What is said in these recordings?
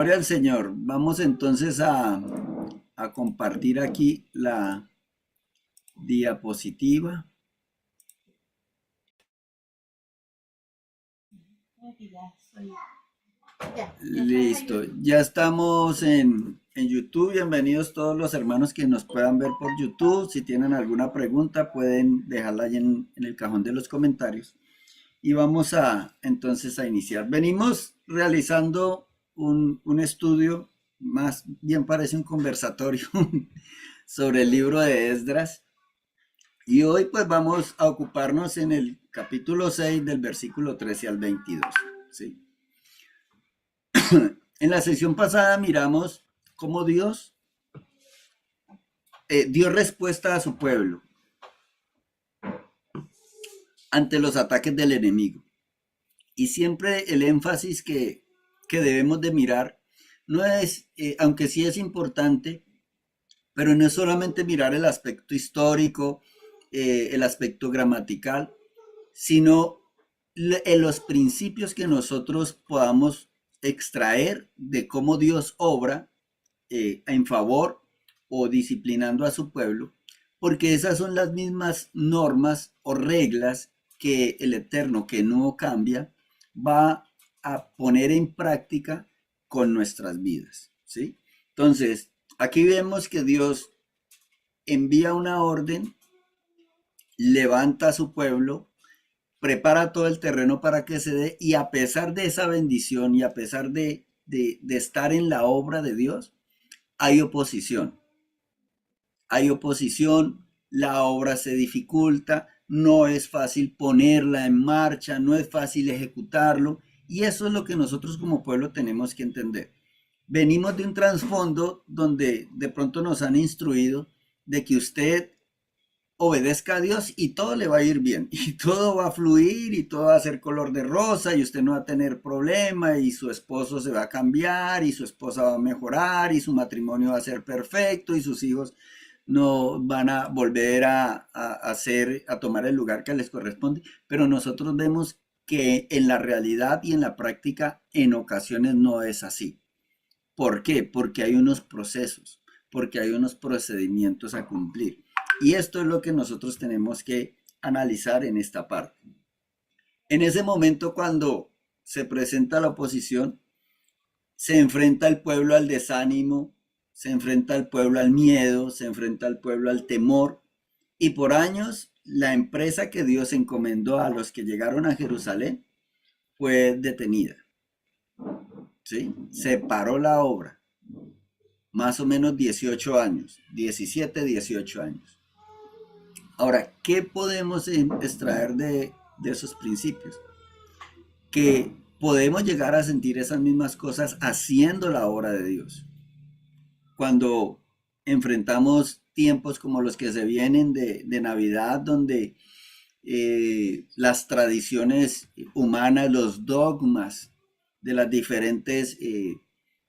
Gloria al Señor. Vamos entonces a compartir aquí la diapositiva. Listo. Ya estamos en YouTube. Bienvenidos todos los hermanos que nos puedan ver por YouTube. Si tienen alguna pregunta, pueden dejarla ahí en el cajón de los comentarios. Y vamos entonces a iniciar. Venimos realizando un estudio, más bien parece un conversatorio, sobre el libro de Esdras. Y hoy pues vamos a ocuparnos en el capítulo 6 del versículo 13 al 22. ¿Sí? En la sesión pasada miramos cómo Dios dio respuesta a su pueblo ante los ataques del enemigo. Y siempre el énfasis que debemos de mirar no es, aunque sí es importante, pero no es solamente mirar el aspecto histórico, el aspecto gramatical, sino en los principios que nosotros podamos extraer de cómo Dios obra en favor o disciplinando a su pueblo, porque esas son las mismas normas o reglas que el Eterno, que no cambia, va a poner en práctica con nuestras vidas, ¿sí? Entonces, aquí vemos que Dios envía una orden, levanta a su pueblo, prepara todo el terreno para que se dé, y a pesar de esa bendición y a pesar de estar en la obra de Dios, hay oposición. Hay oposición, la obra se dificulta, no es fácil ponerla en marcha, no es fácil ejecutarlo, y eso es lo que nosotros como pueblo tenemos que entender. Venimos de un trasfondo donde de pronto nos han instruido de que usted obedezca a Dios y todo le va a ir bien, y todo va a fluir, y todo va a ser color de rosa, y usted no va a tener problema, y su esposo se va a cambiar, y su esposa va a mejorar, y su matrimonio va a ser perfecto, y sus hijos no van a volver a tomar el lugar que les corresponde, pero nosotros vemos que en la realidad y en la práctica en ocasiones no es así. ¿Por qué? Porque hay unos procesos, porque hay unos procedimientos a cumplir. Y esto es lo que nosotros tenemos que analizar en esta parte. En ese momento, cuando se presenta la oposición, se enfrenta el pueblo al desánimo, se enfrenta al pueblo al miedo, se enfrenta al pueblo al temor, y por años la empresa que Dios encomendó a los que llegaron a Jerusalén fue detenida, ¿sí? Se paró la obra, más o menos 18 años, 17, 18 años. Ahora, ¿qué podemos extraer de esos principios? Que podemos llegar a sentir esas mismas cosas haciendo la obra de Dios. Cuando enfrentamos tiempos como los que se vienen de Navidad, donde las tradiciones humanas, los dogmas de las diferentes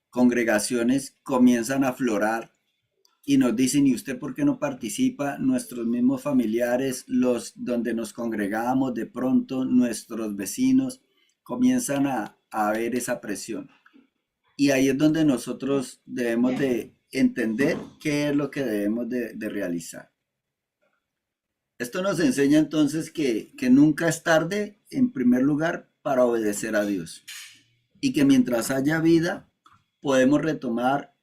congregaciones comienzan a aflorar y nos dicen, ¿y usted por qué no participa? Nuestros mismos familiares, los donde nos congregamos, de pronto nuestros vecinos comienzan a ver esa presión. Y ahí es donde nosotros debemos de entender qué es lo que debemos de realizar. Esto nos enseña entonces que nunca es tarde, en primer lugar, para obedecer a Dios. Y que mientras haya vida, podemos retomar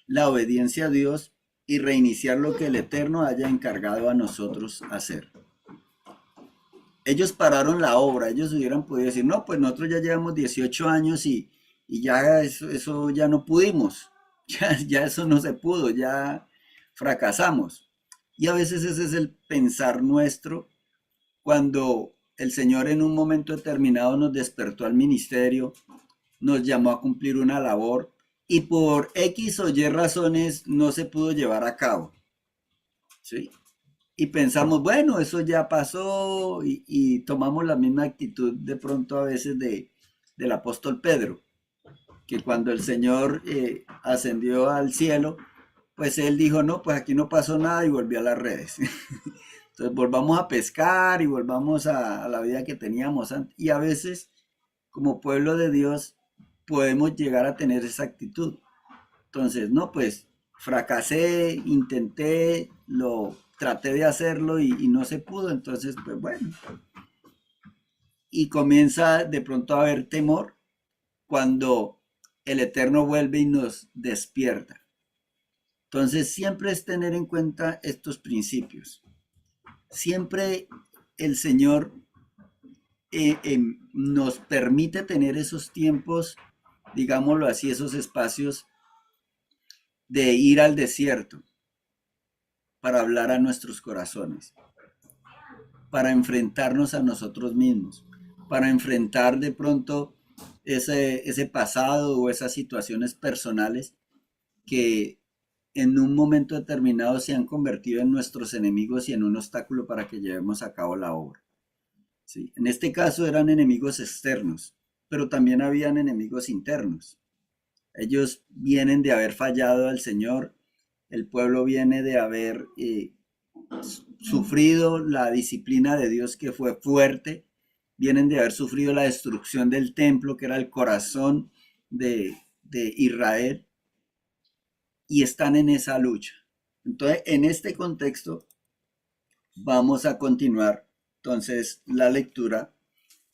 la obediencia a Dios y reiniciar lo que el Eterno haya encargado a nosotros hacer. Ellos pararon la obra, ellos hubieran podido decir, no, pues nosotros ya llevamos 18 años y ya eso ya no pudimos, ya eso no se pudo, ya fracasamos. Y a veces ese es el pensar nuestro cuando el Señor en un momento determinado nos despertó al ministerio, nos llamó a cumplir una labor y por X o Y razones no se pudo llevar a cabo, ¿sí? Y pensamos, bueno, eso ya pasó y tomamos la misma actitud de pronto a veces del apóstol Pedro, que cuando el Señor ascendió al cielo, pues él dijo, no, pues aquí no pasó nada y volvió a las redes. Entonces volvamos a pescar y volvamos a la vida que teníamos antes. Y a veces, como pueblo de Dios, podemos llegar a tener esa actitud. Entonces, no, pues fracasé, intenté, lo traté de hacerlo y no se pudo, entonces, pues bueno, y comienza de pronto a haber temor cuando el Eterno vuelve y nos despierta. Entonces, siempre es tener en cuenta estos principios. Siempre el Señor nos permite tener esos tiempos, digámoslo así, esos espacios de ir al desierto para hablar a nuestros corazones, para enfrentarnos a nosotros mismos, para enfrentar de pronto ese pasado o esas situaciones personales que en un momento determinado se han convertido en nuestros enemigos y en un obstáculo para que llevemos a cabo la obra. ¿Sí? En este caso eran enemigos externos, pero también habían enemigos internos. Ellos vienen de haber fallado al Señor, el pueblo viene de haber sufrido la disciplina de Dios que fue fuerte, vienen de haber sufrido la destrucción del templo que era el corazón de Israel y están en esa lucha. Entonces, en este contexto, vamos a continuar entonces la lectura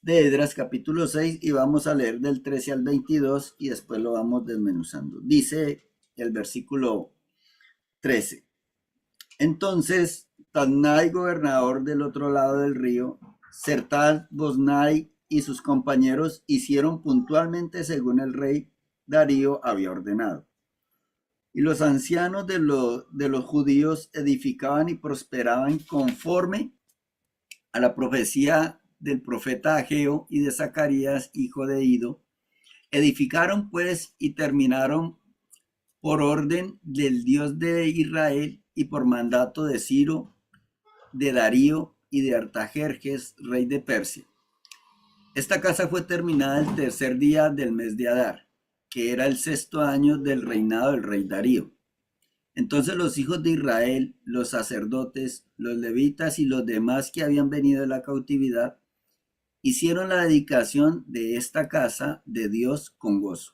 de Esdras capítulo 6 y vamos a leer del 13 al 22 y después lo vamos desmenuzando. Dice el versículo 13. Entonces, Tadnai, gobernador del otro lado del río, Sertal, Boznai y sus compañeros hicieron puntualmente según el rey Darío había ordenado. Y los ancianos de los judíos edificaban y prosperaban conforme a la profecía del profeta Ageo y de Zacarías, hijo de Ido. Edificaron pues y terminaron por orden del Dios de Israel y por mandato de Ciro, de Darío y de Artajerjes, rey de Persia. Esta casa fue terminada el tercer día del mes de Adar, que era el sexto año del reinado del rey Darío. Entonces los hijos de Israel, los sacerdotes, los levitas y los demás que habían venido de la cautividad, hicieron la dedicación de esta casa de Dios con gozo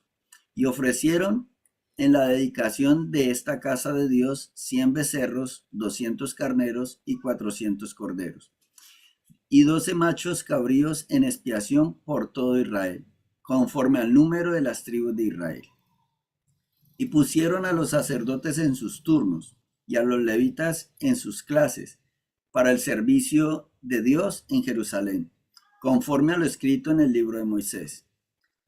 y ofrecieron en la dedicación de esta casa de Dios 100 becerros, 200 carneros y 400 corderos, y 12 machos cabríos en expiación por todo Israel, conforme al número de las tribus de Israel. Y pusieron a los sacerdotes en sus turnos y a los levitas en sus clases para el servicio de Dios en Jerusalén, conforme a lo escrito en el libro de Moisés.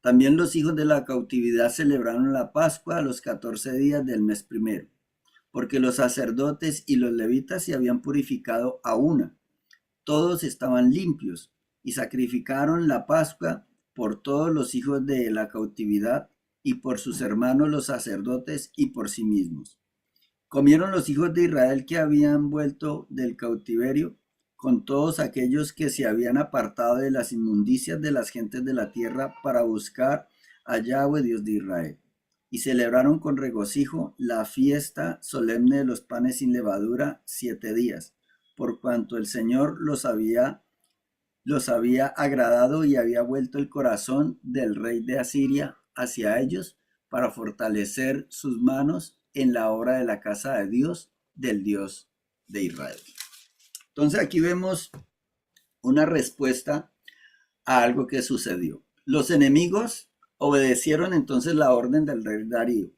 También los hijos de la cautividad celebraron la Pascua a los 14 días del mes primero, porque los sacerdotes y los levitas se habían purificado a una. Todos estaban limpios y sacrificaron la Pascua por todos los hijos de la cautividad y por sus hermanos los sacerdotes y por sí mismos. Comieron los hijos de Israel que habían vuelto del cautiverio con todos aquellos que se habían apartado de las inmundicias de las gentes de la tierra para buscar a Yahweh Dios de Israel. Y celebraron con regocijo la fiesta solemne de los panes sin levadura 7 días, por cuanto el Señor los había agradado y había vuelto el corazón del rey de Asiria hacia ellos para fortalecer sus manos en la obra de la casa de Dios, del Dios de Israel. Entonces aquí vemos una respuesta a algo que sucedió. Los enemigos obedecieron entonces la orden del rey Darío,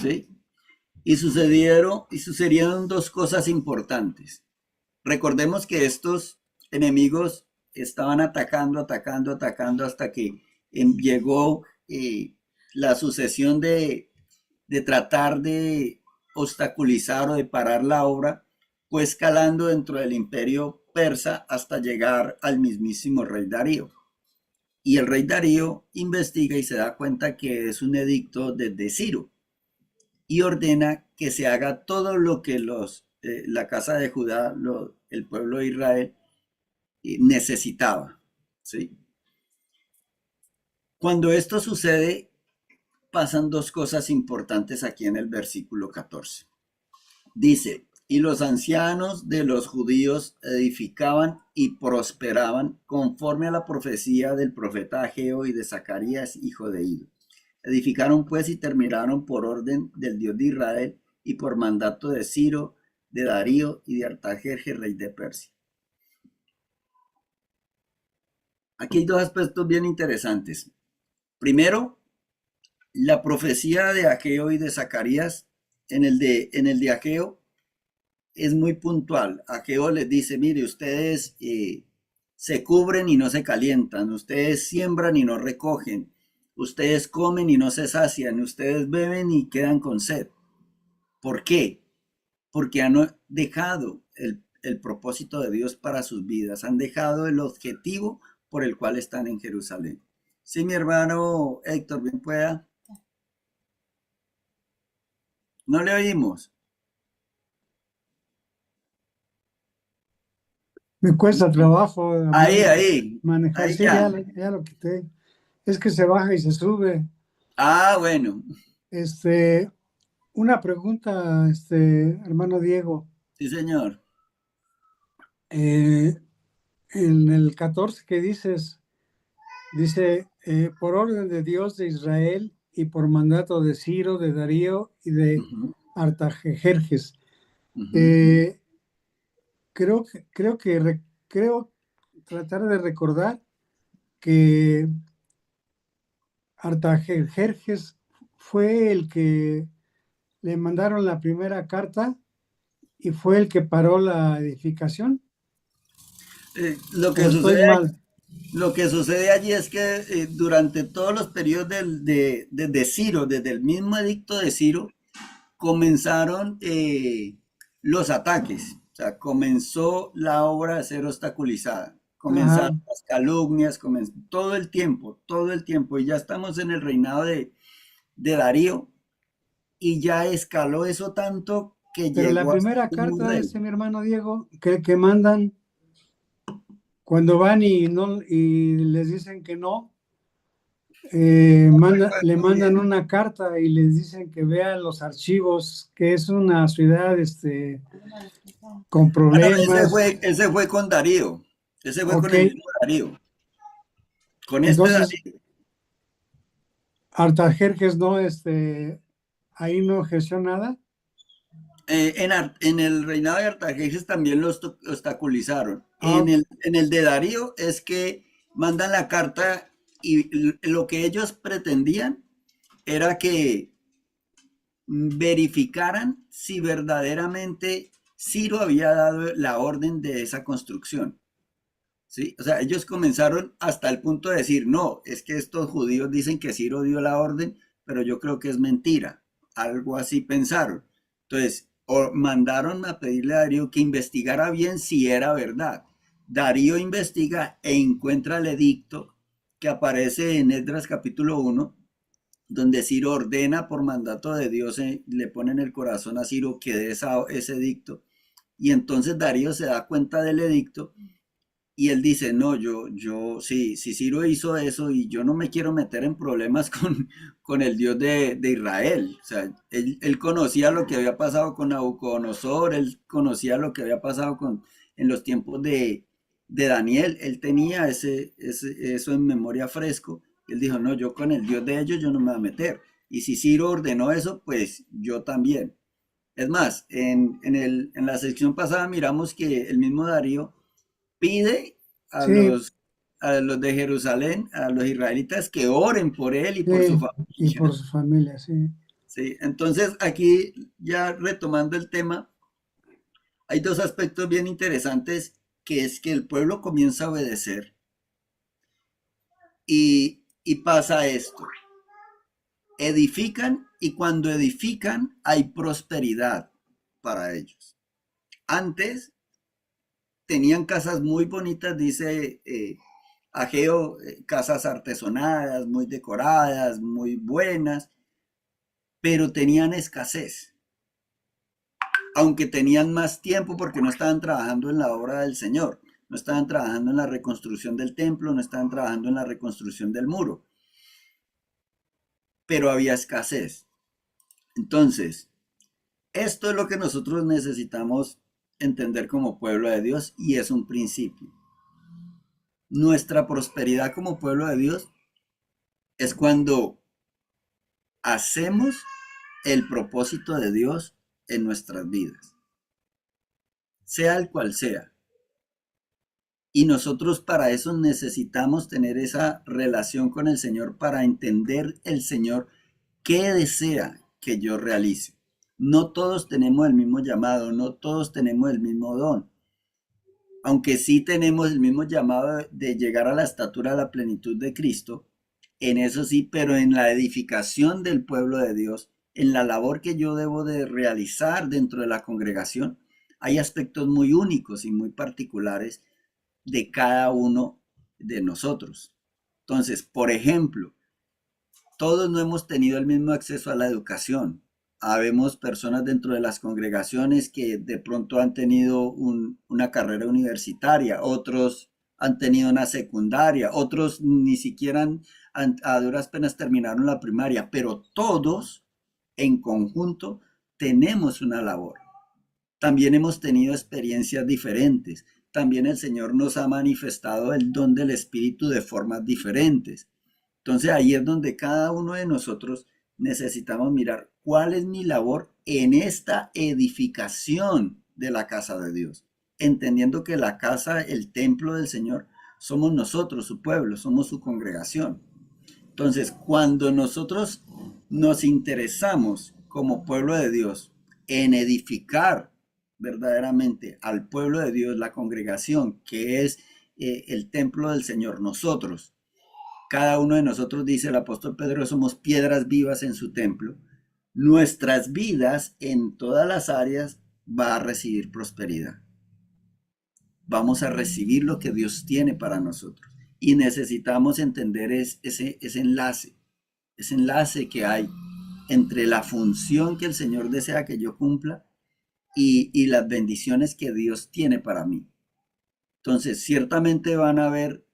¿sí? Y sucedieron dos cosas importantes. Recordemos que estos enemigos estaban atacando hasta que llegó la sucesión de tratar de obstaculizar o de parar la obra, fue escalando dentro del imperio persa hasta llegar al mismísimo rey Darío. Y el rey Darío investiga y se da cuenta que es un edicto desde Ciro y ordena que se haga todo lo que la casa de Judá, el pueblo de Israel, necesitaba, ¿sí? Cuando esto sucede, pasan dos cosas importantes aquí en el versículo 14. Dice, y los ancianos de los judíos edificaban y prosperaban conforme a la profecía del profeta Ageo y de Zacarías, hijo de Ido. Edificaron pues y terminaron por orden del Dios de Israel y por mandato de Ciro, de Darío y de Artajerjes, rey de Persia. Aquí hay dos aspectos bien interesantes. Primero, la profecía de Ageo y de Zacarías. En el de Ageo es muy puntual. Ageo les dice, mire, ustedes se cubren y no se calientan, ustedes siembran y no recogen, ustedes comen y no se sacian, ustedes beben y quedan con sed. ¿Por qué? Porque han dejado el propósito de Dios para sus vidas, han dejado el objetivo por el cual están en Jerusalén. Sí, mi hermano Héctor, bien pueda. No le oímos. Me cuesta trabajo, Ahí, hermano, ahí, manejar. ahí Sí, ya. ya lo quité. Es que se baja y se sube. Ah, bueno. Este, una pregunta, hermano Diego. Sí, señor. Eh, en el 14 que dices, dice, por orden de Dios de Israel y por mandato de Ciro, de Darío y de Ujú, Artajerjes. ujú. Eh, creo tratar de recordar que Artajerjes fue el que le mandaron la primera carta y fue el que paró la edificación, Eh, lo o que estoy sucede, mal. lo que sucede allí es que durante todos los periodos de Ciro, desde el mismo edicto de Ciro, comenzaron los ataques. O sea, comenzó la obra a ser obstaculizada. Comenzaron Ajá, las calumnias, todo el tiempo. Y ya estamos en el reinado de Darío y ya escaló eso tanto que pero la llegó hasta primera el mismo carta, rey. mi hermano Diego, que mandan cuando van y, no, y les dicen que no, le Muy mandan bien. una carta y les dicen que vean los archivos, que es una ciudad con Ah, no, problemas. ese fue con Darío. Ese fue Ok, con el mismo Darío. Con este entonces Darío. Artajerjes no, ahí no ejerció nada. En el reinado de Artajerjes también los obstaculizaron. Ah, En el de Darío es que mandan la carta y lo que ellos pretendían era que verificaran si verdaderamente Ciro había dado la orden de esa construcción. ¿Sí? O sea, ellos comenzaron hasta el punto de decir, no, es que estos judíos dicen que Ciro dio la orden, pero yo creo que es mentira. Algo así pensaron. Entonces, mandaron a pedirle a Darío que investigara bien si era verdad. Darío investiga e encuentra el edicto que aparece en Esdras capítulo 1, donde Ciro ordena por mandato de Dios, le pone en el corazón a Ciro que dé ese edicto. Y entonces Darío se da cuenta del edicto y él dice, no, sí, si Ciro hizo eso y yo no me quiero meter en problemas con el Dios de Israel. O sea, él conocía lo que había pasado con Nabucodonosor, él conocía lo que había pasado en los tiempos de Daniel, él tenía eso en memoria fresco. Él dijo, no, yo con el Dios de ellos yo no me voy a meter. Y si Ciro ordenó eso, pues yo también. Es más, en la sección pasada miramos que el mismo Darío pide a sí, los, a los de Jerusalén, a los israelitas, que oren por él y por su sí, y por familia. su familia, sí. ¿Sí? Entonces, aquí ya retomando el tema, hay dos aspectos bien interesantes, que es que el pueblo comienza a obedecer y pasa esto. Edifican y cuando edifican hay prosperidad para ellos. Antes tenían casas muy bonitas, dice Ageo, casas artesonadas, muy decoradas, muy buenas, pero tenían escasez, aunque tenían más tiempo porque no estaban trabajando en la obra del Señor, no estaban trabajando en la reconstrucción del templo, no estaban trabajando en la reconstrucción del muro, pero había escasez. Entonces, esto es lo que nosotros necesitamos entender como pueblo de Dios y es un principio. Nuestra prosperidad como pueblo de Dios es cuando hacemos el propósito de Dios en nuestras vidas, sea el cual sea. Y nosotros para eso necesitamos tener esa relación con el Señor para entender el Señor qué desea que yo realice. No todos tenemos el mismo llamado, no todos tenemos el mismo don, aunque sí tenemos el mismo llamado de llegar a la estatura de la plenitud de Cristo, en eso sí, pero en la edificación del pueblo de Dios, en la labor que yo debo de realizar dentro de la congregación, hay aspectos muy únicos y muy particulares de cada uno de nosotros. Entonces, por ejemplo, todos no hemos tenido el mismo acceso a la educación. Habemos personas dentro de las congregaciones que de pronto han tenido una carrera universitaria, otros han tenido una secundaria, otros ni siquiera a duras penas terminaron la primaria, pero todos en conjunto tenemos una labor. También hemos tenido experiencias diferentes. También el Señor nos ha manifestado el don del Espíritu de formas diferentes. Entonces ahí es donde cada uno de nosotros necesitamos mirar cuál es mi labor en esta edificación de la casa de Dios, entendiendo que la casa, el templo del Señor, somos nosotros, su pueblo, somos su congregación. Entonces, cuando nosotros nos interesamos como pueblo de Dios en edificar verdaderamente al pueblo de Dios, la congregación, que es el templo del Señor, nosotros, cada uno de nosotros, dice el apóstol Pedro, somos piedras vivas en su templo. Nuestras vidas en todas las áreas va a recibir prosperidad. Vamos a recibir lo que Dios tiene para nosotros. Y necesitamos entender ese enlace que hay entre la función que el Señor desea que yo cumpla y las bendiciones que Dios tiene para mí. Entonces, ciertamente van a haber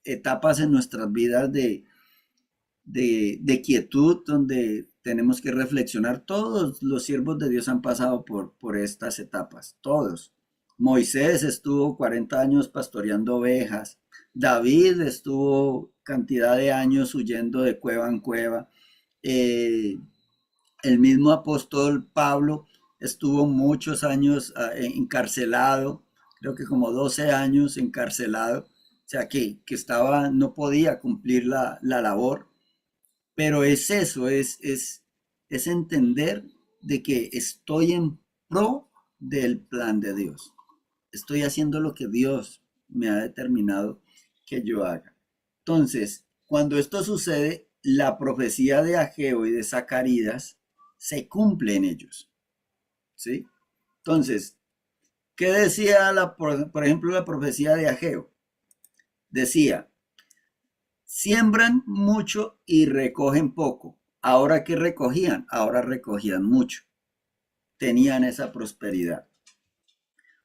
etapas en nuestras vidas de quietud, donde tenemos que reflexionar. Todos los siervos de Dios han pasado por estas etapas, todos. Moisés estuvo 40 años pastoreando ovejas. David estuvo cantidad de años huyendo de cueva en cueva. El mismo apóstol Pablo estuvo muchos años encarcelado, creo que como 12 años encarcelado, o sea que estaba, no podía cumplir la labor, pero es eso, es entender de que estoy en pro del plan de Dios. Estoy haciendo lo que Dios me ha determinado que yo haga. Entonces, cuando esto sucede, la profecía de Ageo y de Zacarías se cumple en ellos. ¿Sí? Entonces, ¿qué decía, por ejemplo, la profecía de Ageo? Decía, siembran mucho y recogen poco. Ahora, ¿qué recogían? Ahora recogían mucho. Tenían esa prosperidad.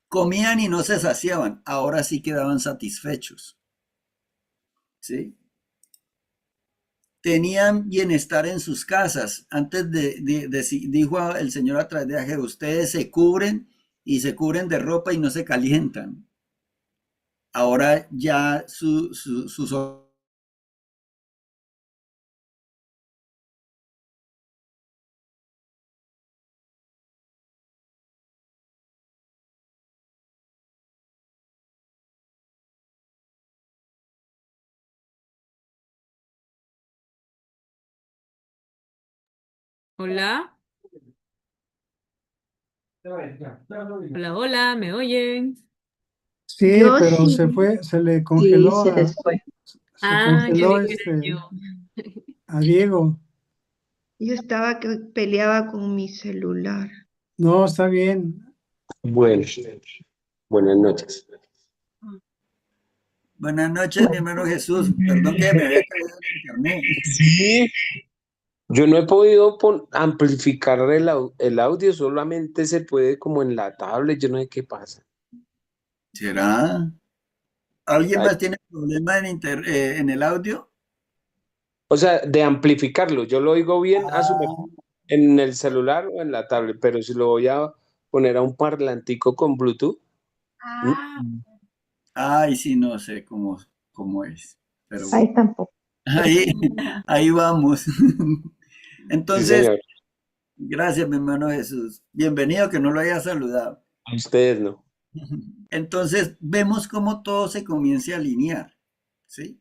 Comían y no se saciaban. Ahora sí quedaban satisfechos. ¿Sí? Tenían bienestar en sus casas. Antes dijo el Señor a través de Ageo, ustedes se cubren y se cubren de ropa y no se calientan. Ahora ya sus Hola, hola, hola, ¿me oyen? Sí, Yo pero sí, se le sí, congeló se les fue. se Creí congeló que era yo. a Diego. Yo estaba que peleaba con mi celular. No, está bien. Bueno, buenas noches. Buenas noches, mi hermano Jesús. Perdón que me había caído en internet. Sí, yo no he podido amplificar el audio, solamente se puede como en la tablet, yo no sé qué pasa. ¿Será? ¿Alguien Ay, más tiene problema en el audio? o sea, de amplificarlo, yo lo oigo bien a su mejor en el celular o en la tablet, pero si lo voy a poner a un parlantico con Bluetooth, mm, Ay, sí, no sé cómo es. Pero bueno, Ahí tampoco. ahí, ahí vamos. Sí, Entonces, señor. gracias, mi hermano Jesús. Bienvenido, que no lo haya saludado. A ustedes no. Entonces, vemos cómo todo se comienza a alinear, ¿sí?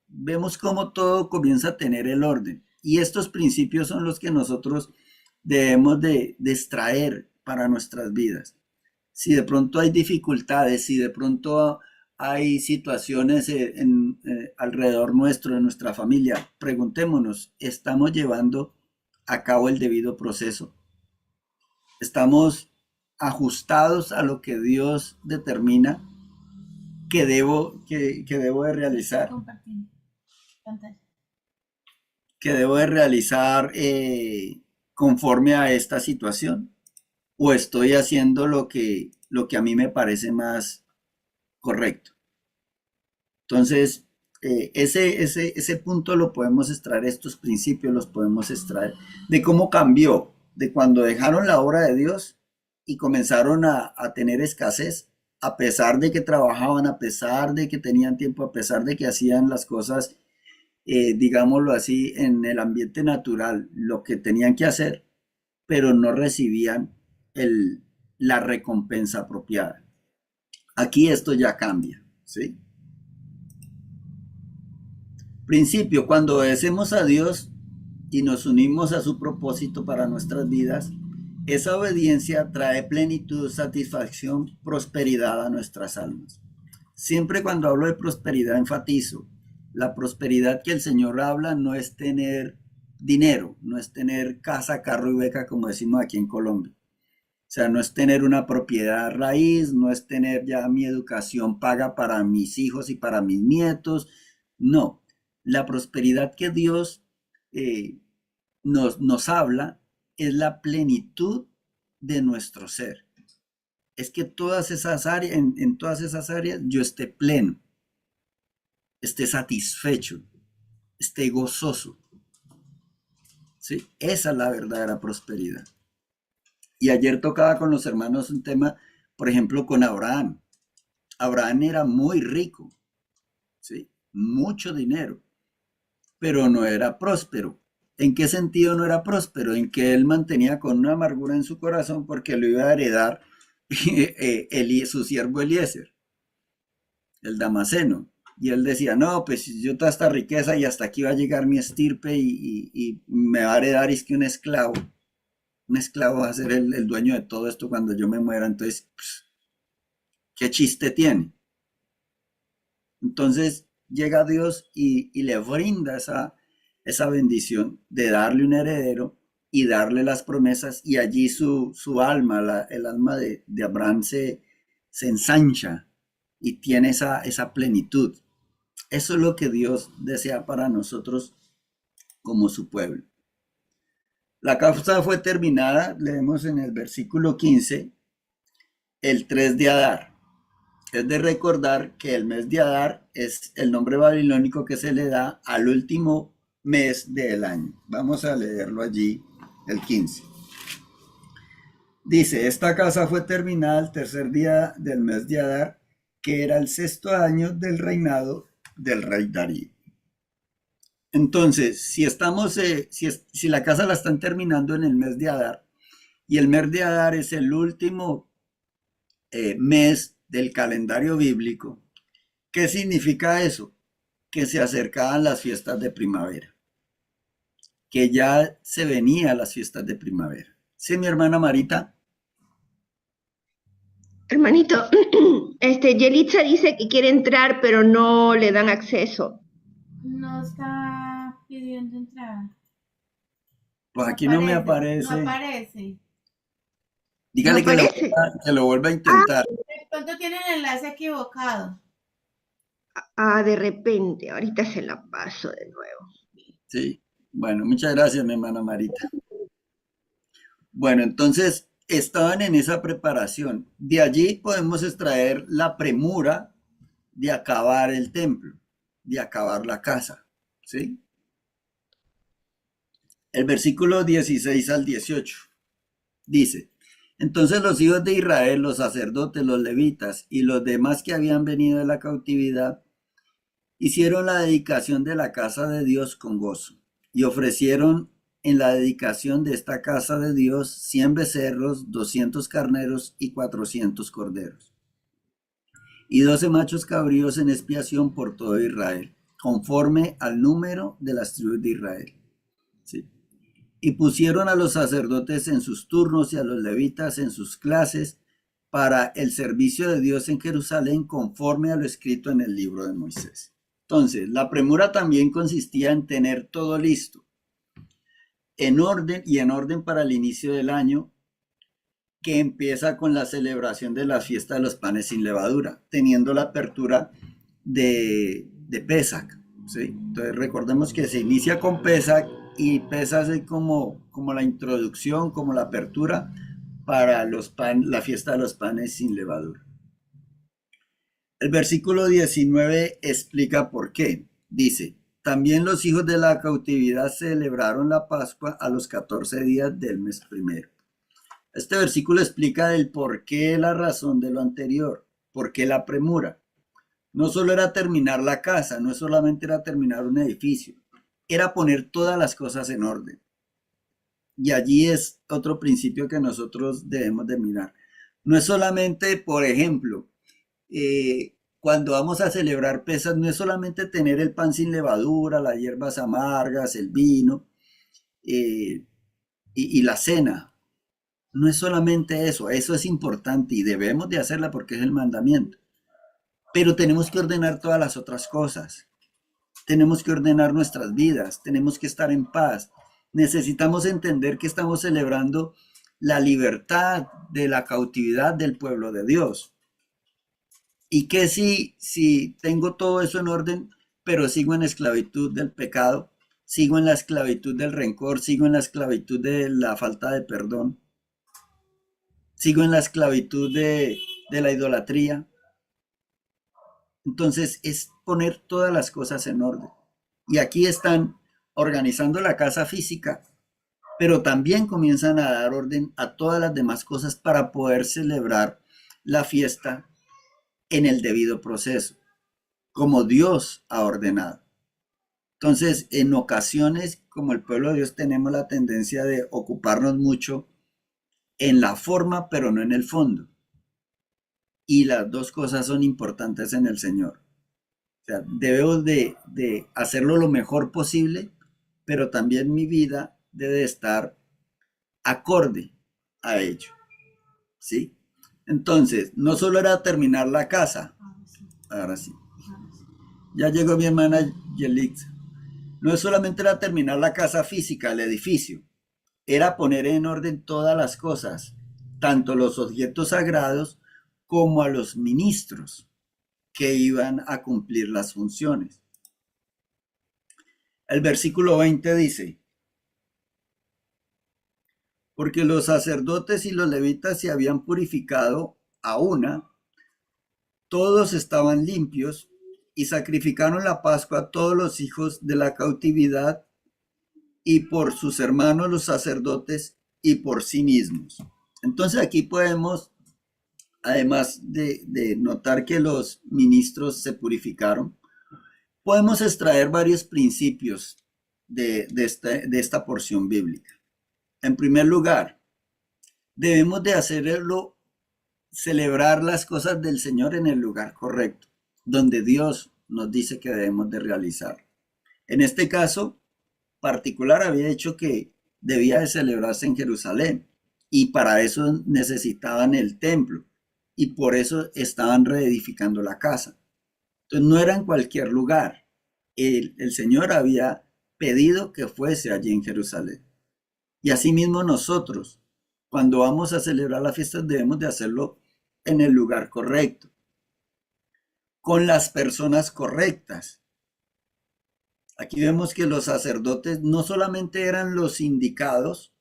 Vemos cómo todo comienza a tener el orden. Y estos principios son los que nosotros debemos de extraer para nuestras vidas. Si de pronto hay dificultades, si de pronto hay situaciones alrededor nuestro, de nuestra familia, preguntémonos, ¿estamos llevando a cabo el debido proceso? ¿Estamos ajustados a lo que Dios determina que debo de realizar? Compartiendo pantalla. ¿Que debo de realizar conforme a esta situación? ¿O estoy haciendo lo que a mí me parece más correcto? Entonces, ese punto lo podemos extraer, estos principios los podemos extraer de cómo cambió, de cuando dejaron la obra de Dios y comenzaron a tener escasez, a pesar de que trabajaban, a pesar de que tenían tiempo, a pesar de que hacían las cosas, digámoslo así, en el ambiente natural, lo que tenían que hacer, pero no recibían la recompensa apropiada. Aquí esto ya cambia, ¿sí? Principio, cuando obedecemos a Dios y nos unimos a su propósito para nuestras vidas, esa obediencia trae plenitud, satisfacción, prosperidad a nuestras almas. Siempre cuando hablo de prosperidad enfatizo, la prosperidad que el Señor habla no es tener dinero, no es tener casa, carro y beca como decimos aquí en Colombia. O sea, no es tener una propiedad raíz, no es tener ya mi educación paga para mis hijos y para mis nietos. No, la prosperidad que Dios nos habla es la plenitud de nuestro ser. Es que todas esas áreas, en todas esas áreas yo esté pleno, esté satisfecho, esté gozoso. ¿Sí? Esa es la verdadera prosperidad. Y ayer tocaba con los hermanos un tema, por ejemplo, con Abraham. Abraham era muy rico, ¿sí? Mucho dinero, pero no era próspero. ¿En qué sentido no era próspero? En que él mantenía con una amargura en su corazón porque lo iba a heredar su siervo Eliezer, el Damaseno. Y él decía, no, pues yo toda esta riqueza y hasta aquí va a llegar mi estirpe y me va a heredar es que un esclavo. Un esclavo va a ser el dueño de todo esto cuando yo me muera. Entonces, pues, ¿qué chiste tiene? Entonces llega Dios y le brinda esa bendición de darle un heredero y darle las promesas, y allí su alma, el alma de Abraham se ensancha y tiene esa plenitud. Eso es lo que Dios desea para nosotros como su pueblo. La causa fue terminada, leemos en el versículo 15, el 3 de Adar. Es de recordar que el mes de Adar es el nombre babilónico que se le da al último mes del año. Vamos a leerlo allí, el 15. Dice, esta casa fue terminada el tercer día del mes de Adar, que era el sexto año del reinado del rey Darío. Entonces, si la casa la están terminando en el mes de Adar, y el mes de Adar es el último mes del calendario bíblico, ¿qué significa eso? Que se acercaban las fiestas de primavera, que ya se venían las fiestas de primavera. ¿Sí, mi hermana Marita? Hermanito, Yelitza dice que quiere entrar, pero no le dan acceso. No está pidiendo entrada. Pues aquí no me aparece. No aparece. Dígale ¿No que aparece? que lo vuelva a intentar. De pronto tiene el enlace equivocado. De repente, ahorita se la paso de nuevo. Sí. Bueno, muchas gracias, mi hermana Marita. Bueno, entonces estaban en esa preparación. De allí podemos extraer la premura de acabar el templo, de acabar la casa, ¿sí? El versículo 16 al 18 dice, entonces los hijos de Israel, los sacerdotes, los levitas y los demás que habían venido de la cautividad, hicieron la dedicación de la casa de Dios con gozo, y ofrecieron en la dedicación de esta casa de Dios 100 becerros, 200 carneros y 400 corderos, y 12 machos cabríos en expiación por todo Israel, conforme al número de las tribus de Israel. ¿Sí? Y pusieron a los sacerdotes en sus turnos y a los levitas en sus clases para el servicio de Dios en Jerusalén, conforme a lo escrito en el libro de Moisés. Entonces, la premura también consistía en tener todo listo, en orden para el inicio del año, que empieza con la celebración de la fiesta de los panes sin levadura, teniendo la apertura de Pesach, ¿sí? Entonces recordemos que se inicia con Pesach, y Pesach es como la introducción, como la apertura para la fiesta de los panes sin levadura. El versículo 19 explica por qué. Dice: también los hijos de la cautividad celebraron la Pascua a los 14 días del mes primero. Este versículo explica el por qué, la razón de lo anterior, por qué la premura. No solo era terminar la casa, no solamente era terminar un edificio, era poner todas las cosas en orden. Y allí es otro principio que nosotros debemos de mirar. No es solamente, por ejemplo, cuando vamos a celebrar Pesach, no es solamente tener el pan sin levadura, las hierbas amargas, el vino y la cena. No es solamente eso es importante y debemos de hacerla porque es el mandamiento. Pero tenemos que ordenar todas las otras cosas. Tenemos que ordenar nuestras vidas, tenemos que estar en paz. Necesitamos entender que estamos celebrando la libertad de la cautividad del pueblo de Dios. Y que si tengo todo eso en orden, pero sigo en esclavitud del pecado, sigo en la esclavitud del rencor, sigo en la esclavitud de la falta de perdón, sigo en la esclavitud de la idolatría. Entonces es poner todas las cosas en orden. Y aquí están organizando la casa física, pero también comienzan a dar orden a todas las demás cosas para poder celebrar la fiesta en el debido proceso, como Dios ha ordenado. Entonces, en ocasiones, como el pueblo de Dios, tenemos la tendencia de ocuparnos mucho en la forma, pero no en el fondo. Y las dos cosas son importantes en el Señor. O sea, debemos de hacerlo lo mejor posible, pero también mi vida debe estar acorde a ello. ¿Sí? Entonces, no solo era terminar la casa. Ahora sí. Ya llegó mi hermana Yelitza. No solamente era terminar la casa física, el edificio. Era poner en orden todas las cosas, tanto los objetos sagrados como a los ministros que iban a cumplir las funciones. El versículo 20 dice: porque los sacerdotes y los levitas se habían purificado a una, todos estaban limpios y sacrificaron la Pascua a todos los hijos de la cautividad y por sus hermanos los sacerdotes y por sí mismos. Entonces aquí podemos, además de notar que los ministros se purificaron, podemos extraer varios principios de esta porción bíblica. En primer lugar, debemos de hacerlo, celebrar las cosas del Señor en el lugar correcto, donde Dios nos dice que debemos de realizar. En este caso particular había dicho que debía de celebrarse en Jerusalén y para eso necesitaban el templo y por eso estaban reedificando la casa. Entonces no era en cualquier lugar. El Señor había pedido que fuese allí en Jerusalén. Y asimismo nosotros, cuando vamos a celebrar la fiesta, debemos de hacerlo en el lugar correcto, con las personas correctas. Aquí vemos que los sacerdotes no solamente eran los indicados,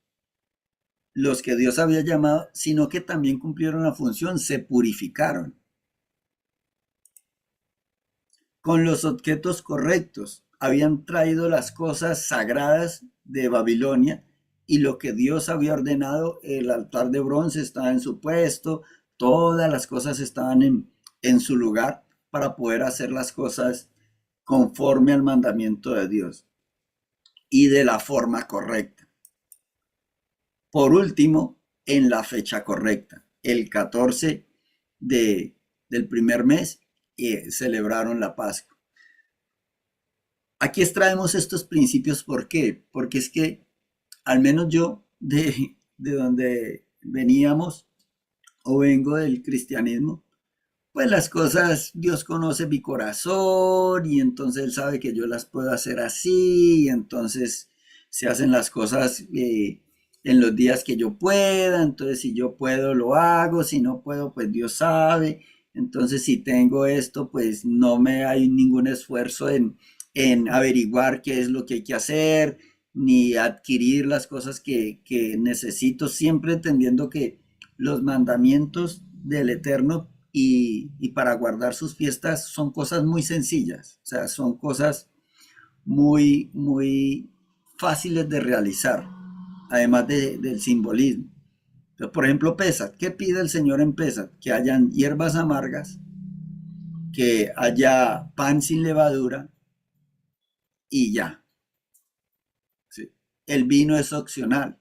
los que Dios había llamado, sino que también cumplieron la función, se purificaron. Con los objetos correctos, habían traído las cosas sagradas de Babilonia y lo que Dios había ordenado, el altar de bronce estaba en su puesto, todas las cosas estaban en su lugar para poder hacer las cosas conforme al mandamiento de Dios. y de la forma correcta. Por último, en la fecha correcta. El 14 del primer mes celebraron la Pascua. Aquí extraemos estos principios, ¿por qué? Porque es que, al menos yo, de donde veníamos o vengo del cristianismo, pues las cosas, Dios conoce mi corazón y entonces Él sabe que yo las puedo hacer así, y entonces se hacen las cosas en los días que yo pueda, entonces si yo puedo lo hago, si no puedo pues Dios sabe, entonces si tengo esto pues no me hay ningún esfuerzo en averiguar qué es lo que hay que hacer, ni adquirir las cosas que necesito, siempre entendiendo que los mandamientos del Eterno y para guardar sus fiestas son cosas muy sencillas, o sea, son cosas muy, muy fáciles de realizar, además del simbolismo. Entonces, por ejemplo, Pesach, ¿qué pide el Señor en Pesach? Que hayan hierbas amargas, que haya pan sin levadura y ya. ¿Sí? El vino es opcional.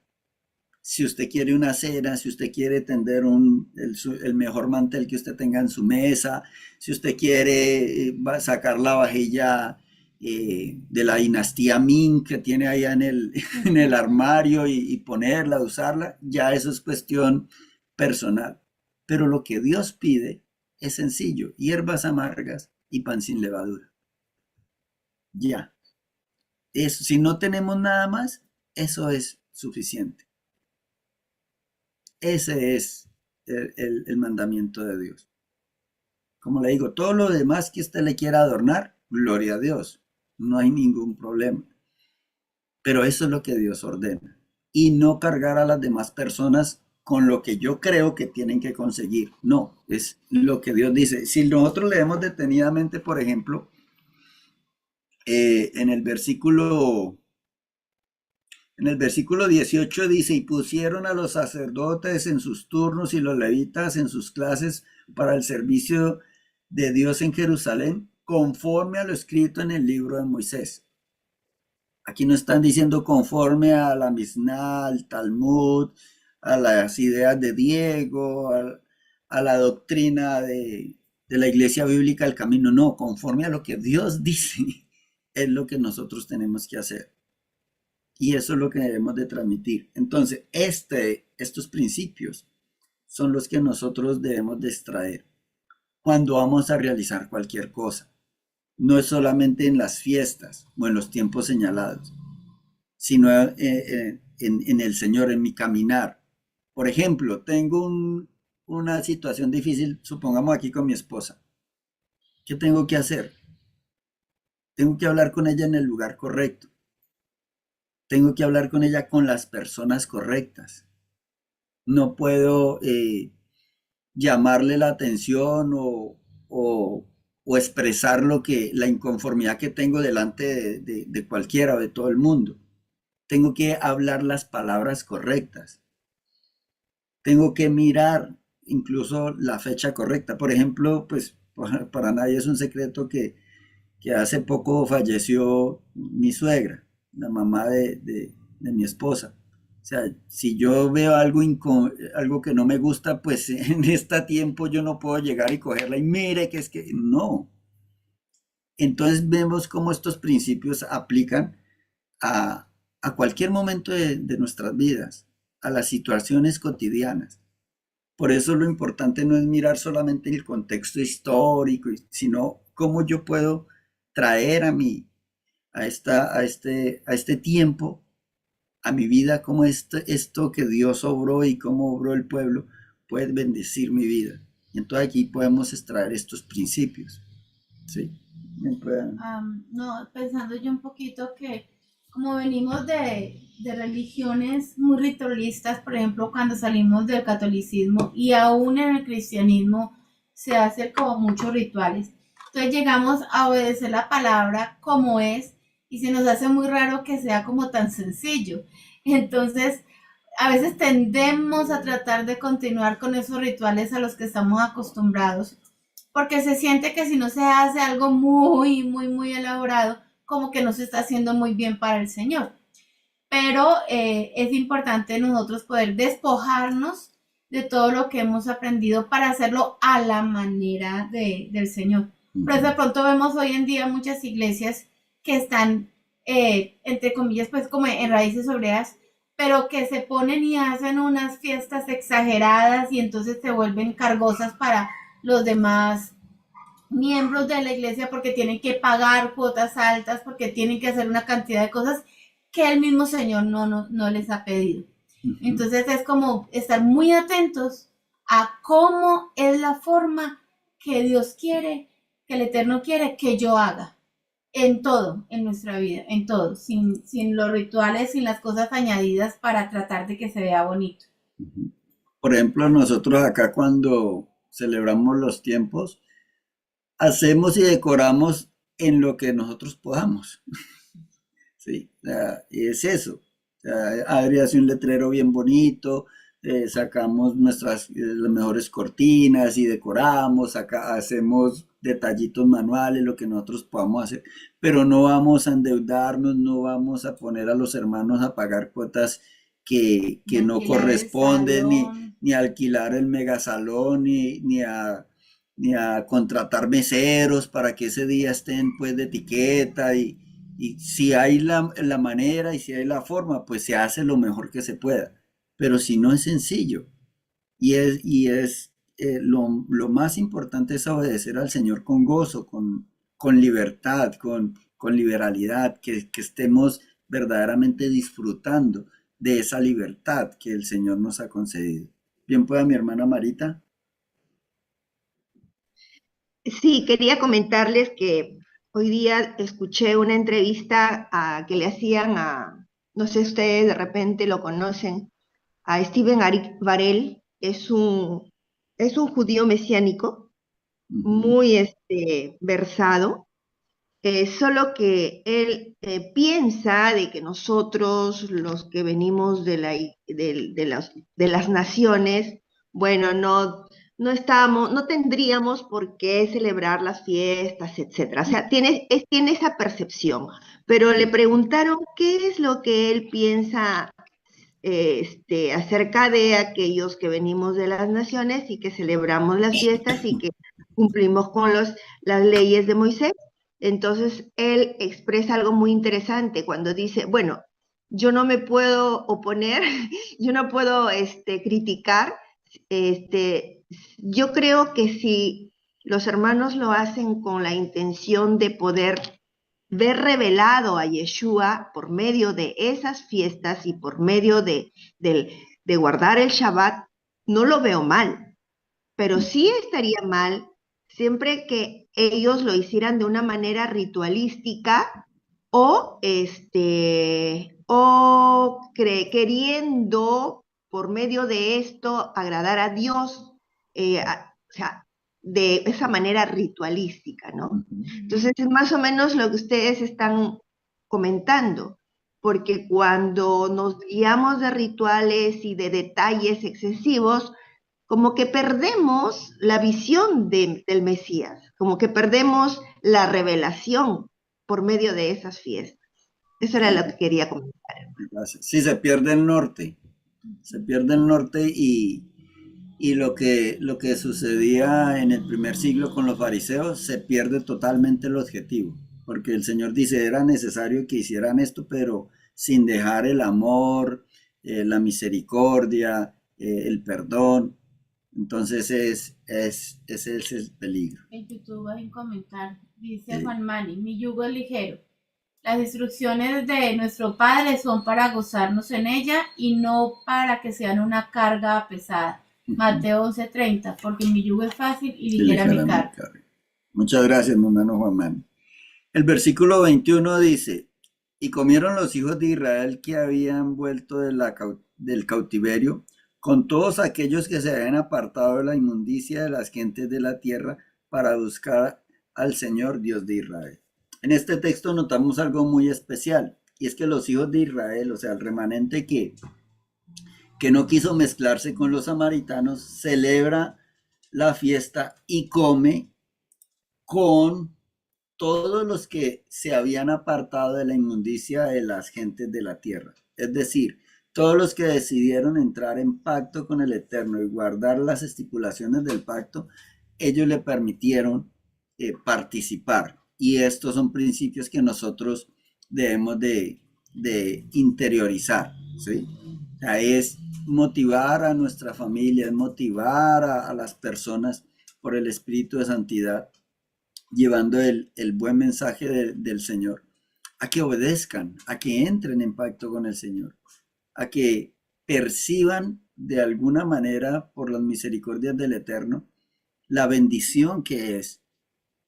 Si usted quiere una cena, si usted quiere tender el mejor mantel que usted tenga en su mesa, si usted quiere sacar la vajilla de la dinastía Ming que tiene allá en el armario y ponerla, usarla, ya eso es cuestión personal. Pero lo que Dios pide es sencillo, hierbas amargas y pan sin levadura. Ya. Eso, si no tenemos nada más, eso es suficiente. Ese es el mandamiento de Dios. Como le digo, todo lo demás que usted le quiera adornar, gloria a Dios, no hay ningún problema. Pero eso es lo que Dios ordena. Y no cargar a las demás personas con lo que yo creo que tienen que conseguir. No, es lo que Dios dice. Si nosotros leemos detenidamente, por ejemplo, en el versículo 18 dice, y pusieron a los sacerdotes en sus turnos y los levitas en sus clases para el servicio de Dios en Jerusalén, conforme a lo escrito en el libro de Moisés. Aquí no están diciendo conforme a la Misná, al Talmud, a las ideas de Diego, a la doctrina de la iglesia bíblica, el camino, no, conforme a lo que Dios dice, es lo que nosotros tenemos que hacer. Y eso es lo que debemos de transmitir. Entonces, estos principios son los que nosotros debemos de extraer cuando vamos a realizar cualquier cosa. No es solamente en las fiestas o en los tiempos señalados, sino en el Señor, en mi caminar. Por ejemplo, tengo una situación difícil, supongamos aquí con mi esposa. ¿Qué tengo que hacer? Tengo que hablar con ella en el lugar correcto. Tengo que hablar con ella con las personas correctas. No puedo llamarle la atención o expresar la inconformidad que tengo delante de cualquiera o de todo el mundo. Tengo que hablar las palabras correctas. Tengo que mirar incluso la fecha correcta. Por ejemplo, pues para nadie es un secreto que hace poco falleció mi suegra, la mamá de mi esposa. O sea, si yo veo algo que no me gusta, pues en este tiempo yo no puedo llegar y cogerla y mire que es que no. Entonces vemos cómo estos principios aplican a cualquier momento de nuestras vidas, a las situaciones cotidianas. Por eso lo importante no es mirar solamente el contexto histórico, sino cómo yo puedo traer a este tiempo, a mi vida, cómo esto que Dios obró y cómo obró el pueblo puede bendecir mi vida. Y entonces aquí podemos extraer estos principios. ¿Sí? No, pensando yo un poquito que como venimos de religiones muy ritualistas, por ejemplo, cuando salimos del catolicismo y aún en el cristianismo se hacen como muchos rituales. Entonces llegamos a obedecer la palabra como es y se nos hace muy raro que sea como tan sencillo. Entonces, a veces tendemos a tratar de continuar con esos rituales a los que estamos acostumbrados, porque se siente que si no se hace algo muy, muy, muy elaborado, como que no se está haciendo muy bien para el Señor. pero es importante nosotros poder despojarnos de todo lo que hemos aprendido para hacerlo a la manera del Señor. Por eso de pronto vemos hoy en día muchas iglesias que están, entre comillas, pues como en raíces obreras, pero que se ponen y hacen unas fiestas exageradas y entonces se vuelven cargosas para los demás miembros de la iglesia porque tienen que pagar cuotas altas, porque tienen que hacer una cantidad de cosas que el mismo Señor no les ha pedido. Entonces es como estar muy atentos a cómo es la forma que Dios quiere, que el Eterno quiere que yo haga. En todo, en nuestra vida, en todo, sin los rituales, sin las cosas añadidas para tratar de que se vea bonito. Por ejemplo, nosotros acá cuando celebramos los tiempos, hacemos y decoramos en lo que nosotros podamos. Sí, o sea, es eso. O sea, Adri hace un letrero bien bonito, sacamos las mejores cortinas y decoramos, acá hacemos detallitos manuales, lo que nosotros podamos hacer, pero no vamos a endeudarnos, no vamos a poner a los hermanos a pagar cuotas que no corresponden, ni a alquilar el megasalón, ni a contratar meseros para que ese día estén pues de etiqueta y si hay la manera y si hay la forma, pues se hace lo mejor que se pueda. Pero si no es sencillo lo más importante es obedecer al Señor con gozo, con libertad, con liberalidad, que estemos verdaderamente disfrutando de esa libertad que el Señor nos ha concedido. Bien, pueda mi hermana Marita. Sí, quería comentarles que hoy día escuché una entrevista que le hacían no sé si ustedes de repente lo conocen, a Stephen Arik Varel. Es un judío mesiánico muy versado, solo que él piensa de que nosotros, los que venimos de las naciones, bueno, no tendríamos por qué celebrar las fiestas, etcétera. O sea, tiene esa percepción, pero le preguntaron qué es lo que él piensa acerca de aquellos que venimos de las naciones y que celebramos las fiestas y que cumplimos con las leyes de Moisés. Entonces, él expresa algo muy interesante cuando dice, bueno, yo no me puedo oponer, yo no puedo criticar, yo creo que si los hermanos lo hacen con la intención de poder ver revelado a Yeshua por medio de esas fiestas y por medio de guardar el Shabbat, no lo veo mal, pero sí estaría mal siempre que ellos lo hicieran de una manera ritualística o queriendo por medio de esto agradar a Dios, o sea, de esa manera ritualística, ¿no? Entonces es más o menos lo que ustedes están comentando, porque cuando nos guiamos de rituales y de detalles excesivos, como que perdemos la visión del Mesías, como que perdemos la revelación por medio de esas fiestas. Eso era lo que quería comentar. Gracias. Sí, se pierde el norte y lo que sucedía en el primer siglo con los fariseos, se pierde totalmente el objetivo, porque el Señor dice, era necesario que hicieran esto, pero sin dejar el amor, la misericordia, el perdón. Entonces ese es el peligro. En YouTube hay un comentario, dice Juan Mani, mi yugo es ligero. Las instrucciones de nuestro Padre son para gozarnos en ella y no para que sean una carga pesada. Mateo 11:30, porque mi yugo es fácil y ligera mi carga. Muchas gracias, mi hermano Juan Mani. El versículo 21 dice, y comieron los hijos de Israel que habían vuelto del cautiverio, con todos aquellos que se habían apartado de la inmundicia de las gentes de la tierra para buscar al Señor Dios de Israel. En este texto notamos algo muy especial, y es que los hijos de Israel, o sea, el remanente que no quiso mezclarse con los samaritanos, celebra la fiesta y come con todos los que se habían apartado de la inmundicia de las gentes de la tierra. Es decir, todos los que decidieron entrar en pacto con el Eterno y guardar las estipulaciones del pacto, ellos le permitieron participar. Y estos son principios que nosotros debemos de interiorizar, ¿sí? O sea, es motivar a nuestra familia, es motivar a las personas por el espíritu de santidad, llevando el buen mensaje del Señor, a que obedezcan, a que entren en pacto con el Señor, a que perciban de alguna manera por las misericordias del Eterno la bendición que es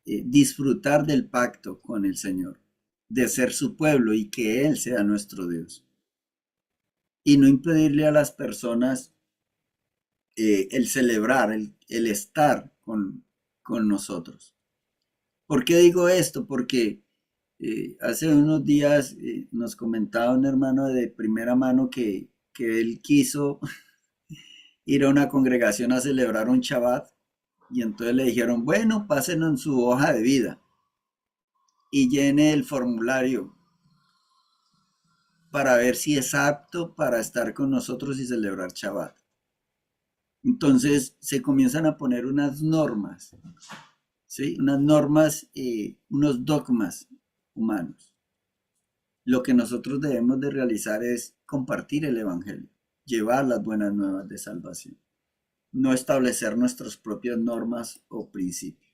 disfrutar del pacto con el Señor, de ser su pueblo y que Él sea nuestro Dios. Y no impedirle a las personas el celebrar, el estar con nosotros. ¿Por qué digo esto? Porque hace unos días nos comentaba un hermano de primera mano que él quiso ir a una congregación a celebrar un Shabbat y entonces le dijeron, bueno, pásenlo en su hoja de vida y llene el formulario para ver si es apto para estar con nosotros y celebrar Shabbat. Entonces se comienzan a poner unas normas, ¿sí? Unas normas, unos dogmas humanos. Lo que nosotros debemos de realizar es compartir el Evangelio, llevar las buenas nuevas de salvación, no establecer nuestras propias normas o principios.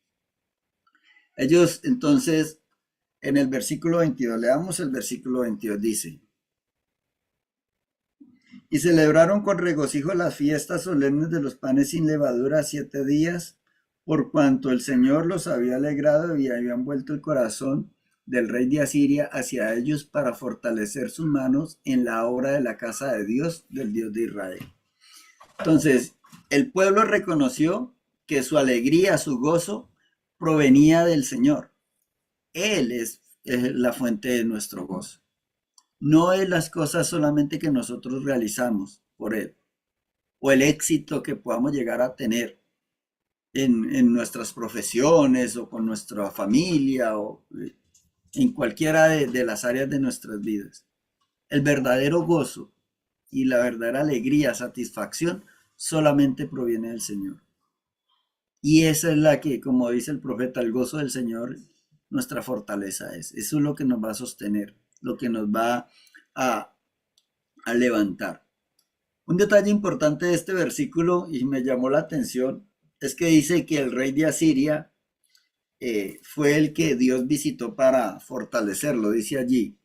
Ellos entonces, en el versículo 22, leamos el versículo 22, dice, y celebraron con regocijo las fiestas solemnes de los panes sin levadura 7 días, por cuanto el Señor los había alegrado y habían vuelto el corazón del rey de Asiria hacia ellos para fortalecer sus manos en la obra de la casa de Dios, del Dios de Israel. Entonces, el pueblo reconoció que su alegría, su gozo, provenía del Señor. Él es la fuente de nuestro gozo. No es las cosas solamente que nosotros realizamos por Él, o el éxito que podamos llegar a tener en nuestras profesiones o con nuestra familia o en cualquiera de las áreas de nuestras vidas. El verdadero gozo y la verdadera alegría, satisfacción, solamente proviene del Señor. Y esa es la que, como dice el profeta, el gozo del Señor, nuestra fortaleza es. Eso es lo que nos va a sostener, lo que nos va a levantar. Un detalle importante de este versículo, y me llamó la atención, es que dice que el rey de Asiria fue el que Dios visitó para fortalecerlo, dice allí,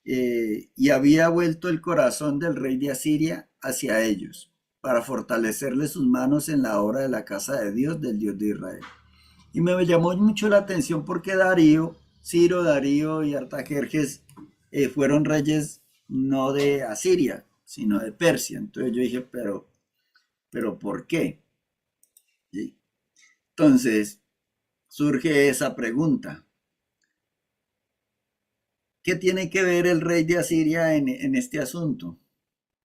y había vuelto el corazón del rey de Asiria hacia ellos, para fortalecerle sus manos en la obra de la casa de Dios, del Dios de Israel. Y me llamó mucho la atención porque Ciro, Darío y Artajerjes fueron reyes no de Asiria, sino de Persia. Entonces yo dije, pero ¿por qué? ¿Sí? Entonces surge esa pregunta. ¿Qué tiene que ver el rey de Asiria en este asunto?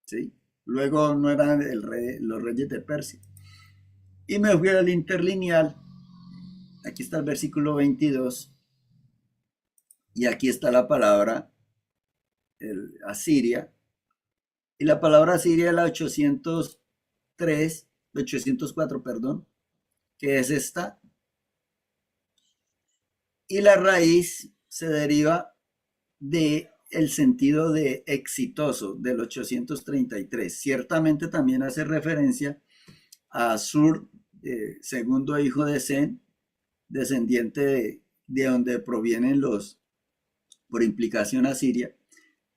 ¿Sí? Luego no eran los reyes de Persia. Y me fui al interlineal. Aquí está el versículo 22. Y aquí está la palabra Asiria. Y la palabra Asiria es la 804, perdón, que es esta. Y la raíz se deriva de el sentido de exitoso del 833. Ciertamente también hace referencia a Asur, segundo hijo de Zen, descendiente de donde provienen por implicación Asiria.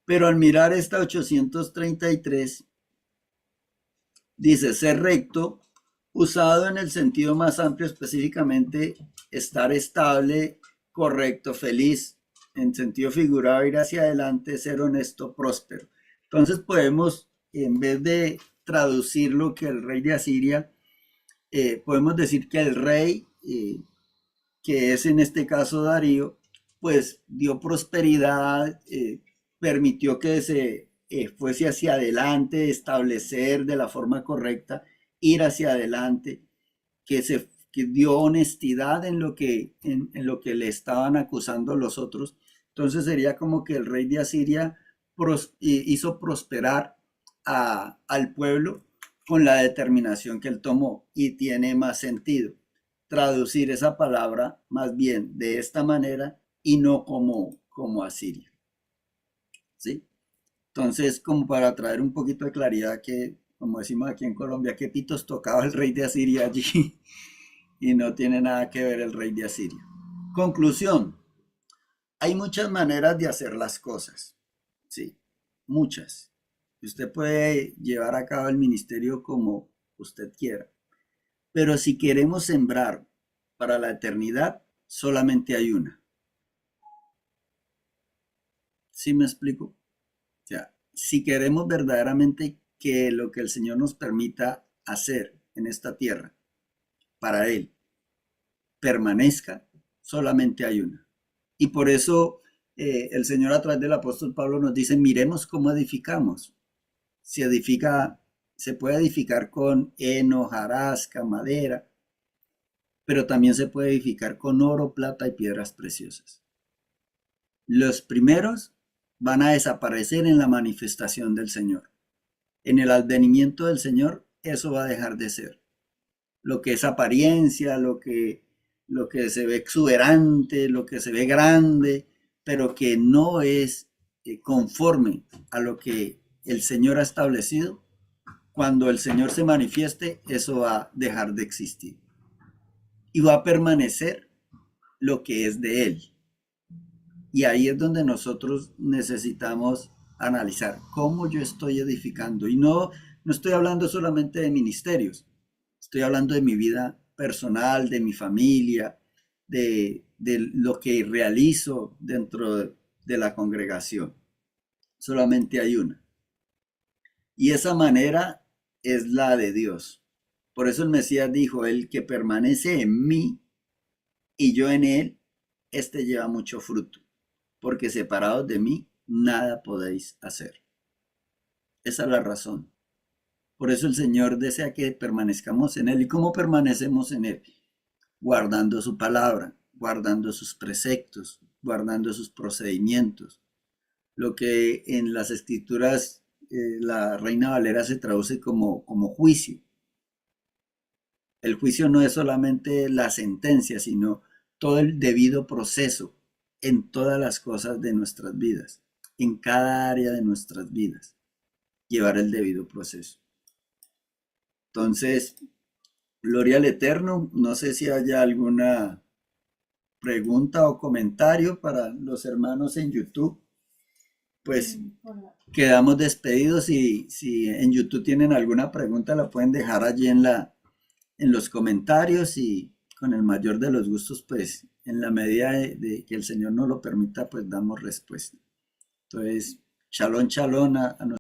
Pero al mirar esta 833, dice ser recto, usado en el sentido más amplio, específicamente estar estable, correcto, feliz, en sentido figurado, ir hacia adelante, ser honesto, próspero. Entonces podemos, en vez de traducir lo que el rey de Asiria, podemos decir que el rey, que es en este caso Darío, pues dio prosperidad, permitió que se fuese hacia adelante, establecer de la forma correcta, ir hacia adelante, que dio honestidad en lo que le estaban acusando los otros. Entonces sería como que el rey de Asiria hizo prosperar al pueblo con la determinación que él tomó, y tiene más sentido traducir esa palabra más bien de esta manera y no como Asiria. ¿Sí? Entonces, como para traer un poquito de claridad, que como decimos aquí en Colombia, qué pitos tocaba el rey de Asiria allí, y no tiene nada que ver el rey de Asiria. Conclusión: hay muchas maneras de hacer las cosas, sí, muchas. Usted puede llevar a cabo el ministerio como usted quiera, pero si queremos sembrar para la eternidad, solamente hay una. ¿Sí me explico? O sea, si queremos verdaderamente que lo que el Señor nos permita hacer en esta tierra para Él permanezca, solamente hay una. Y por eso el Señor, a través del apóstol Pablo, nos dice: miremos cómo edificamos. Se puede edificar con heno, hojarasca, madera, pero también se puede edificar con oro, plata y piedras preciosas. Los primeros van a desaparecer en la manifestación del Señor. En el advenimiento del Señor, eso va a dejar de ser. Lo que es apariencia, lo que se ve exuberante, lo que se ve grande, pero que no es conforme a lo que el Señor ha establecido, cuando el Señor se manifieste, eso va a dejar de existir. Y va a permanecer lo que es de Él. Y ahí es donde nosotros necesitamos analizar cómo yo estoy edificando. Y no estoy hablando solamente de ministerios, estoy hablando de mi vida personal, de mi familia, de lo que realizo dentro de la congregación. Solamente hay una. Y esa manera es la de Dios. Por eso el Mesías dijo: el que permanece en mí y yo en él, este lleva mucho fruto, porque separados de mí nada podéis hacer. Esa es la razón. Por eso el Señor desea que permanezcamos en Él. ¿Y cómo permanecemos en Él? Guardando su palabra, guardando sus preceptos, guardando sus procedimientos. Lo que en las escrituras la Reina Valera se traduce como juicio. El juicio no es solamente la sentencia, sino todo el debido proceso en todas las cosas de nuestras vidas, en cada área de nuestras vidas, llevar el debido proceso. Entonces, gloria al Eterno. No sé si haya alguna pregunta o comentario para los hermanos en YouTube. Pues quedamos despedidos, y si en YouTube tienen alguna pregunta, la pueden dejar allí en los comentarios, y con el mayor de los gustos, pues en la medida de que el Señor nos lo permita, pues damos respuesta. Entonces, shalom, shalom a